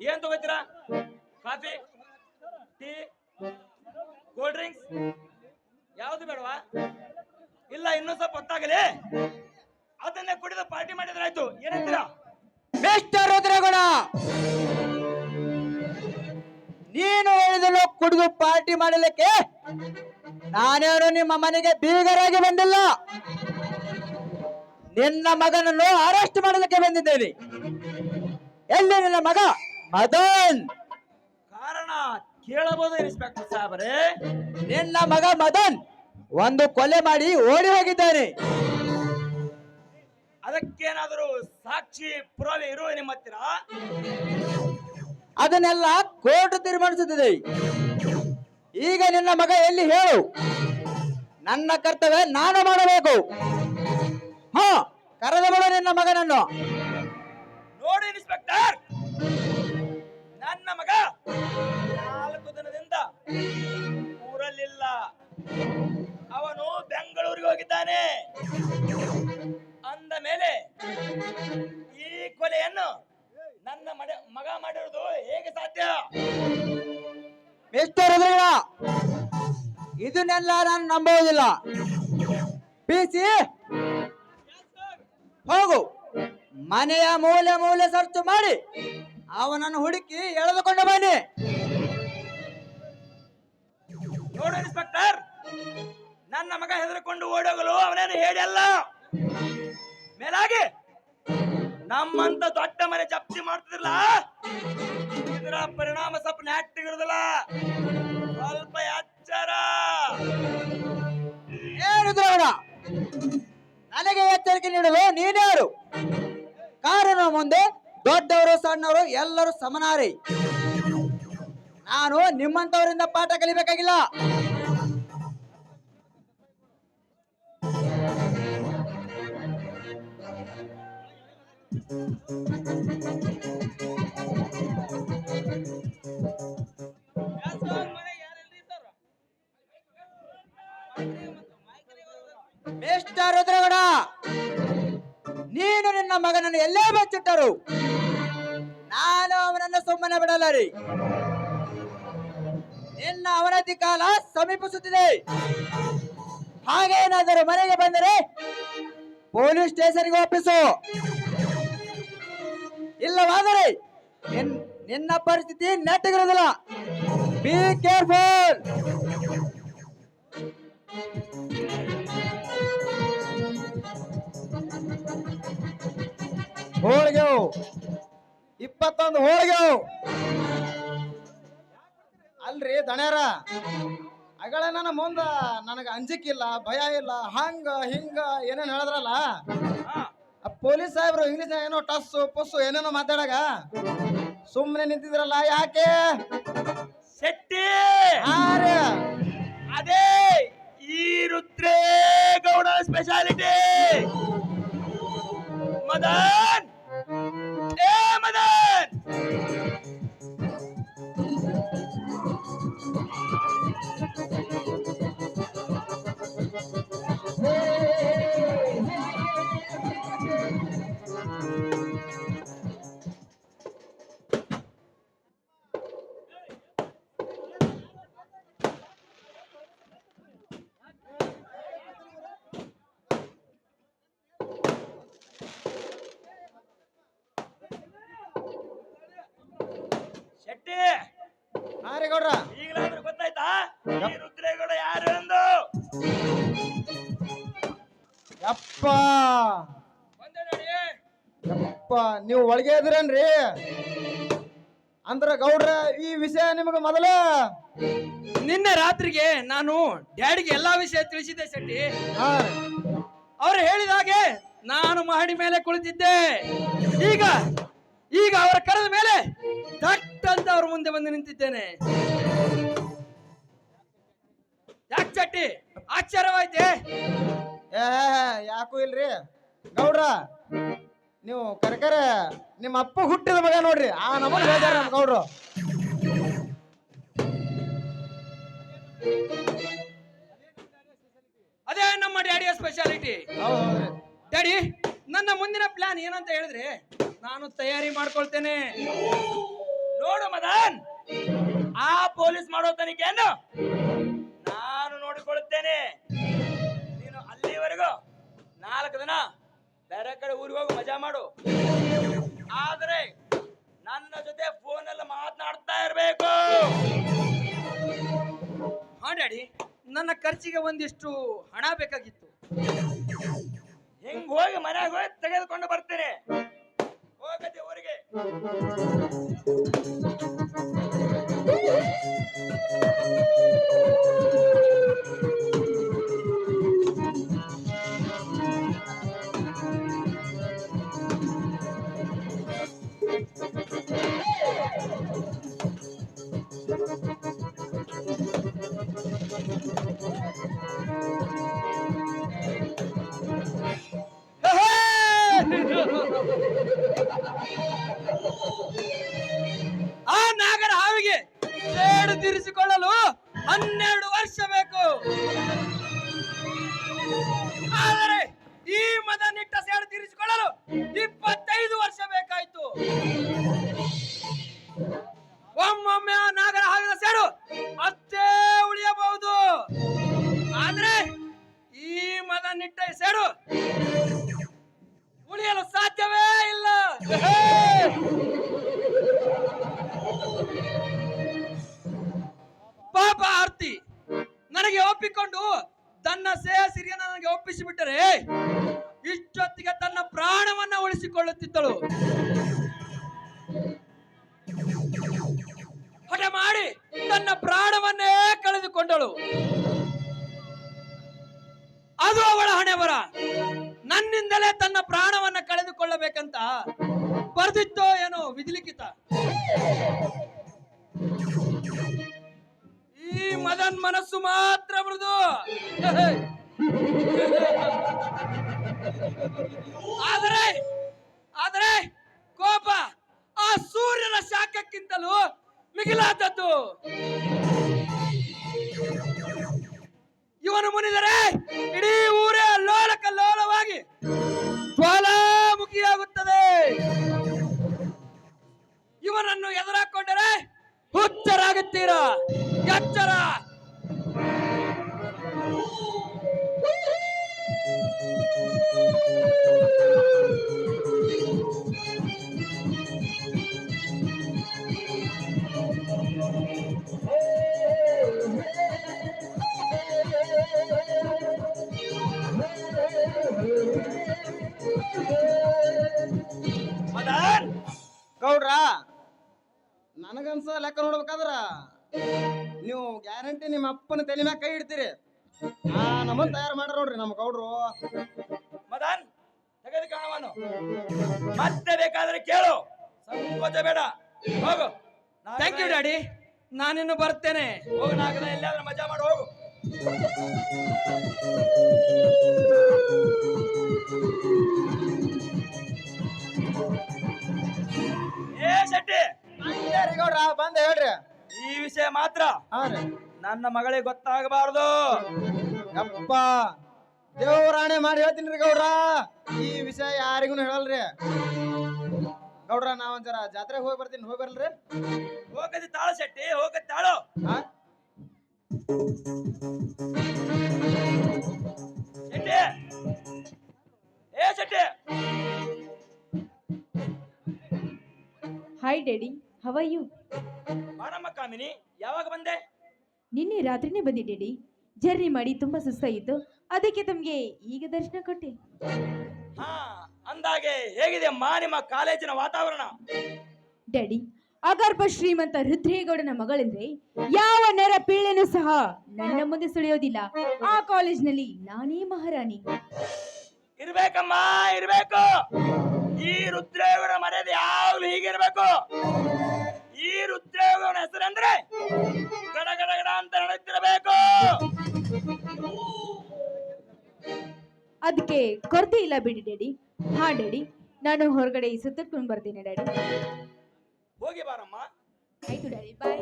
ಏನ್ ತಗೋತೀರಾ? Coffee, tea, cold drinks ಯಾವ್ದು ಬೇಡವಾ? ಇಲ್ಲ, ಇನ್ನೂ ಸ್ವಲ್ಪ ಹೊತ್ತಾಗಲಿ, ಅದನ್ನೇ ಕುಡಿದು ಪಾರ್ಟಿ ಮಾಡಿದ್ರೆ ಆಯ್ತು. ಏನಂತೀರಾ? ಮಿಸ್ಟರ್ ರುದ್ರೇಗೌಡ, ನೀನು ಹೇಳಿದನು ಕುಡಿದು ಪಾರ್ಟಿ ಮಾಡಲಿಕ್ಕೆ. ನಾನೇನು ನಿಮ್ಮ ಮನೆಗೆ ಬೀಗರಾಗಿ ಬಂದಿಲ್ಲ, ನಿನ್ನ ಮಗನನ್ನು ಅರೆಸ್ಟ್ ಮಾಡಲಿಕ್ಕೆ ಬಂದಿದ್ದೇನೆ. ಎಲ್ಲಿ ನಿನ್ನ ಮಗ ಮದನ್? ಕಾರಣ ಕೇಳಬಹುದು ಇನ್ಸ್ಪೆಕ್ಟರ್ ಸಾಹೇಬರೇ? ನಿನ್ನ ಮಗ ಮದನ್ ಒಂದು ಕೊಲೆ ಮಾಡಿ ಓಡಿ ಹೋಗಿದ್ದಾನೆ. ಅದಕ್ಕೇನಾದರೂ ಸಾಕ್ಷಿ ಪುರಾವೆ ಇರುವ ನಿಮ್ಮ ಹತ್ತಿರ? ಅದನ್ನೆಲ್ಲ ಕೋರ್ಟ್ ತೀರ್ಮಾನಿಸುತ್ತದೆ. ಈಗ ನಿನ್ನ ಮಗ ಎಲ್ಲಿ ಹೇಳು? ನನ್ನ ಕರ್ತವ್ಯ ನಾನು ಮಾಡಬೇಕು. ಹಾ, ಕರೆದ ಬಿಡು ನಿನ್ನ ಮಗನನ್ನು. ನೋಡಿ ಇನ್ಸ್ಪೆಕ್ಟರ್, ನನ್ನ ಮಗ 4 ದಿನದಿಂದ ಊರಲ್ಲಿಲ್ಲ. ಅವನು ಬೆಂಗಳೂರಿಗೆ ಹೋಗಿದ್ದಾನೆ. ಅಂದ ಮೇಲೆ ಈ ಕೊಲೆಯನ್ನು ನನ್ನ ಮಗ ಮಾಡಿರುವುದು ಹೇಗೆ ಸಾಧ್ಯ? ಮಿಸ್ಟರ್ ರುದ್ರೇಗೌಡ, ಇದನ್ನೆಲ್ಲ ನಾನು ನಂಬುವುದಿಲ್ಲ. ಪಿಸಿ, ಹೋಗು, ಮನೆಯ ಮೂಲೆ ಮೂಲೆ ಸರ್ಚ್ ಮಾಡಿ ಅವನನ್ನು ಹುಡುಕಿ ಎಳೆದುಕೊಂಡು ಬನ್ನಿ. ನೋಡು ಇನ್ಸ್ಪೆಕ್ಟರ್, ನನ್ನ ಮಗ ಹೆದರಿಕೊಂಡು ಓಡೋಗಲು ಅವನೇನು ಹೇಳಿಲ್ಲ. ಮೇಲಾಗಿ ನಮ್ಮಂತ ದೊಡ್ಡ ಮನೆ ಜಪ್ತಿ ಮಾಡ್ತಿದ್ರಲ್ಲ, ಇದರ ಪರಿಣಾಮ ಸ್ವಲ್ಪ ನೆಟ್ಟಿಗಿರುದಿಲ್ಲ. ಸ್ವಲ್ಪ ಎಚ್ಚರ. ಏನಿದ್ರೋಣ, ನನಗೆ ಎಚ್ಚರಿಕೆ ನೀಡಲು ನೀನ್ಯಾರು? ಕಾರಣ ಮುಂದೆ ದೊಡ್ಡವರು ಸಣ್ಣವರು ಎಲ್ಲರೂ ಸಮನಾರಿ. ನಾನು ನಿಮ್ಮಂತವರಿಂದ ಪಾಠ ಕಲಿಬೇಕಾಗಿಲ್ಲ. ಮಿಸ್ಟರ್ ರುದ್ರೇಗೌಡ, ನೀನು ನಿನ್ನ ಮಗನನ್ನು ಎಲ್ಲೇ ಬಚ್ಚಿಟ್ಟರು ನಾನು ಅವನನ್ನು ಸುಮ್ಮನೆ ಬಿಡಲಾರಿ. ನಿನ್ನ ಅವನತಿ ಕಾಲ ಸಮೀಪಿಸುತ್ತಿದೆ. ಹಾಗೇನಾದರೂ ಮನೆಗೆ ಬಂದರೆ ಪೊಲೀಸ್ ಸ್ಟೇಷನ್ಗೆ ಒಪ್ಪಿಸು. ಇಲ್ಲವಾದರೆ ನಿನ್ನ ಪರಿಸ್ಥಿತಿ ನೆಟ್ಟಗಿರುವುದಿಲ್ಲ. Be careful. ಹೋಳಿಗೆ 21 ಹೋಳಿಗೆ. ಅಲ್ರಿ ದಣ್ಯಾರ, ಅಗಳ ನನ್ನ ಮುಂದ ನನಗ ಅಂಜಿಕಿಲ್ಲ, ಭಯ ಇಲ್ಲ, ಹಂಗ ಹಿಂಗ ಏನೇನ್ ಹೇಳಿದ್ರಲ್ಲ, ಪೊಲೀಸ್ ಸಾಹೇಬ್ರು ಇಂಗ್ಲಿಷ್ ಏನೋ ಟಸ್ಸು ಪುಸ್ಸು ಏನೇನೋ ಮಾತಾಡಾಗ ಸುಮ್ಮನೆ ನಿಂತಿದ್ರಲ್ಲ, ಯಾಕೆ? ಶೆಟ್ಟಿ, ಆರೆ ಅದೇ ಈ ರುದ್ರೇಗೌಡ ಸ್ಪೆಷಾಲಿಟಿ. ಮದನ್, ಏ ಮದನ್, ಶೆಟ್ಟಿ, ಆರೆ ಗೌಡ್ರ, ಈಗಲಾದ್ರೂ ಗೊತ್ತಾಯ್ತಾ ಈ ರುದ್ರೇಗೌಡ ಯಾರು ಎಂದು? ಯಪ್ಪ ಯಪ್ಪ, ನೀವು ಒಳಗೆ ಇದ್ರೇನ್ರಿ? ಅಂದ್ರ ಗೌಡ್ರ, ಈ ವಿಷಯ ನಿಮಗೆ ಮೊದಲ? ನಿನ್ನೆ ರಾತ್ರಿಗೆ ನಾನು ಡ್ಯಾಡಿಗೆ ಎಲ್ಲಾ ವಿಷಯ ತಿಳಿಸಿದ್ದೆ ಶೆಟ್ಟಿ. ಹಾ, ಅವರು ಹೇಳಿದ ಹಾಗೆ ನಾನು ಮಹಡಿ ಮೇಲೆ ಕುಳಿತಿದ್ದೆ. ಈಗ ಈಗ ಅವರ ಕರೆದ ಮೇಲೆ ದಟ್ ಅಂತ ಅವ್ರ ಮುಂದೆ ಬಂದು ನಿಂತಿದ್ದೇನೆ. ಯಾಕೆ ಶೆಟ್ಟಿ, ಆಶ್ಚರ್ಯವಾಯ್ತೆ? ಏ ಯಾಕೂ ಇಲ್ರಿ ಗೌಡ್ರ, ನೀವು ಕರೆ ನಿಮ್ಮ ಅಪ್ಪ ಹುಟ್ಟಿದ ಮಗ ನೋಡ್ರಿ, ಆ ನಮ್ಮನ್ನ ಹೇಳ್ತಾರ ನಮ್ಮ ಗೌಡ್ರು. ಅದೇ ನಮ್ಮ ಡ್ಯಾಡಿಯ ಸ್ಪೆಷಾಲಿಟಿ. ಹೌದ್ರಿ ಡ್ಯಾಡಿ, ನನ್ನ ಮುಂದಿನ ಪ್ಲಾನ್ ಏನಂತ ಹೇಳಿದ್ರೆ, ನಾನು ತಯಾರಿ ಮಾಡ್ಕೊಳ್ತೇನೆ. ನೋಡು ಮದನ್, ಆ ಪೊಲೀಸ್ ಮಾಡೋ ತನಿಖೆಯನ್ನು ನಾನು ನೋಡಿಕೊಳ್ಳುತ್ತೇನೆ. ನೀನು ಅಲ್ಲಿವರೆಗೂ 4 ದಿನ ಬೇರೆ ಕಡೆ ಊರಿಗೆ ಹೋಗಿ ಮಜಾ ಮಾಡು. ಆದರೆ ನನ್ನ ಜೊತೆ ಫೋನಲ್ಲಿ ಮಾತನಾಡ್ತಾ ಇರಬೇಕು. ಹಾ ಡ್ಯಾಡಿ, ನನ್ನ ಖರ್ಚಿಗೆ ಒಂದಿಷ್ಟು ಹಣ ಬೇಕಾಗಿತ್ತು. ಹಿಂಗ್ ಹೋಗಿ ಮನೆಗೆ ಹೋಗಿ ತೆಗೆದುಕೊಂಡು ಬರ್ತೇನೆ. ಹೋಗತ್ತೆ ಊರಿಗೆ. ಆ ನಾಗರ ಹಾವಿಗೆ ಸೇಡು ತೀರಿಸಿಕೊಳ್ಳಲು 12 ವರ್ಷ ಬೇಕು. ಆದರೆ ಈ ಮದನಿಟ್ಟ ಸೇಡು ತೀರಿಸಿಕೊಳ್ಳಲು 25 ವರ್ಷ ಬೇಕಾಯ್ತು. ಒಮ್ಮೊಮ್ಮೆ ಆ ನಾಗರ ಹಾವಿನ ಸೇಡು ಅಷ್ಟೇ ಉಳಿಯಬಹುದು. ಆದ್ರೆ ಈ ಮದನಿಟ್ಟ ಸೇಡು ಉಳಿಯಲು ಸಾಧ್ಯವೇ ಇಲ್ಲ. ಪಾಪ ಆರ್ತಿ ನನಗೆ ಒಪ್ಪಿಕೊಂಡು ತನ್ನ ಸಿರಿಯ ನನಗೆ ಒಪ್ಪಿಸಿಬಿಟ್ಟರೆ ಇಷ್ಟೊತ್ತಿಗೆ ತನ್ನ ಪ್ರಾಣವನ್ನ ಉಳಿಸಿಕೊಳ್ಳುತ್ತಿದ್ದಳು. ಹಠ ಮಾಡಿ ತನ್ನ ಪ್ರಾಣವನ್ನೇ ಕಳೆದುಕೊಂಡಳು. ಅದು ಅವಳ ಹಣೆ ಬರ. ನನ್ನಿಂದಲೇ ತನ್ನ ಪ್ರಾಣವನ್ನ ಕಳೆದುಕೊಳ್ಳಬೇಕಂತ ಬರ್ದಿತ್ತೋ ಏನೋ ವಿಧಿಲಿಖಿತ. ಈ ಮದನ್ ಮನಸ್ಸು ಮಾತ್ರ ಮೃದು. ಆದರೆ ಕೋಪ ಆ ಸೂರ್ಯನ ಶಾಖಕ್ಕಿಂತಲೂ ಮಿಗಿಲಾದದ್ದು. ಇವನು ಮುನಿದರೆ ಇಡೀ ಊರೇ ಲೋಲ ಕಲ್ಲೋಲವಾಗಿ ಜ್ವಾಲಾಮುಖಿಯಾಗುತ್ತದೆ. ಇವನನ್ನು ಎದುರಾಕೊಂಡರೆ ಹುಚ್ಚರಾಗುತ್ತೀರಾ? ಎಚ್ಚರ! ಮದನ್, ಗೌಡ್ರ, ನನಗನ್ಸ ಲೆಕ್ಕ ನೋಡ್ಬೇಕಾದ್ರ ನೀವು ಗ್ಯಾರಂಟಿ ನಿಮ್ಮ ಅಪ್ಪನ ತಲೆ ಮ್ಯಾಗ ಕೈ ಇಡ್ತೀರಿ. ನಮ್ಮನ್ನ ತಯಾರು ಮಾಡ್ರ ನೋಡ್ರಿ ನಮ್ಮ ಗೌಡ್ರು. ಮದನ್, ತೆಗೆದುಕ ಹಣವನ್ನು. ಮತ್ತೆ ಬೇಕಾದ್ರೆ ಕೇಳು, ಸಂಕೋಚ ಬೇಡ. ಹೋಗು. ಥ್ಯಾಂಕ್ ಯು ಡ್ಯಾಡಿ, ನಾನಿನ್ನು ಬರ್ತೇನೆ. ಹೋಗು, 4 ದಿನ ಎಲ್ಲಾದ್ರೂ ಮಜಾ ಮಾಡು. ಹೋಗು. ಏ ಶೆಟ್ಟಿ, ಗೌಡ್ರ ಬಂದ ಹೇಳ್ರಿ. ಈ ವಿಷಯ ಮಾತ್ರ ಹಾ ರೀ. ನನ್ನ ಮಗಳಿಗೆ ಗೊತ್ತಾಗಬಾರದು. ಯಪ್ಪ, ದೇವರಾಣೆ ಮಾಡಿ ಹೇಳ್ತೀನಿ ರೀ ಗೌಡ್ರ, ಈ ವಿಷಯ ಯಾರಿಗೂ ಹೇಳಲ್ರಿ. ಗೌಡ್ರ, ನಾ ಒಂದ್ ಜರ ಜಾತ್ರೆಗೆ ಹೋಗಿ ಬರ್ತೀನಿ, ಹೋಗಿ ಬರಲ್ರಿ? ಹೋಗದಿ ತಾಳು ಶೆಟ್ಟಿ, ಹೋಗದಿ ತಾಳು. ಶೆಟ್ಟಿ, ಏ Shetty. Hi daddy, how are you? ಬಾರಮ್ಮ ಕಾಮಿನಿ, ಯಾವಾಗ ಬಂದೆ? ನಿನ್ನೆ ರಾತ್ರಿನೇ ಬಂದೆ ಡ್ಯಾಡಿ. ಜರ್ನಿ ಮಾಡಿ ತುಂಬಾ ಸುಸ್ತಾಯಿತು, ಅದಕ್ಕೆ ತಮಗೆ ಈಗ ದರ್ಶನ ಕೊಟ್ಟೆ. ಹಾ, ಅಂದಾಗೆ ಹೇಗಿದೆ ಅಮ್ಮ ನಿಮ್ಮ ಕಾಲೇಜಿನ ವಾತಾವರಣ? ಡ್ಯಾಡಿ, ಅಗರ್ಭ ಶ್ರೀಮಂತ ರುದ್ರೇಗೌಡನ ಮಗಳೆಂದ್ರೆ ಯಾವ ನೆರ ಪೀಳೆನೂ ಸಹ ನನ್ನ ಮುಂದೆ ಸುಳಿಯೋದಿಲ್ಲ. ಆ ಕಾಲೇಜ್ನಲ್ಲಿ ನಾನೇ ಮಹಾರಾಣಿ. ಇರ್ಬೇಕಮ್ಮ, ಇರ್ಬೇಕು. ಈ ರುದ್ರೇಗೌಡ ಮರ್ಯಾದೆ ಯಾವಾಗ್ಲೂ ಹೀಗಿರ್ಬೇಕು. ಈ ರುದ್ರೇಗೌಡನ ಹೆಸರಂದ್ರೆ ಗಡ ಗಡ ಗಡ ಅಂತ ನಡೆಯುತ್ತಿರಬೇಕು. ಅದಕ್ಕೆ ಕೊರತೆ ಇಲ್ಲ ಬಿಡಿ ಡ್ಯಾಡಿ. ಹಾ ಡ್ಯಾಡಿ, ನಾನು ಹೊರಗಡೆ ಸುತ್ತಕೊಂಡು ಬರ್ತೀನಿ ಡ್ಯಾಡಿ. ಹೋಗಿ ಬಾರಮ್ಮ. ಆಯ್ತು ಡ್ಯಾಡಿ, ಬಾಯ್.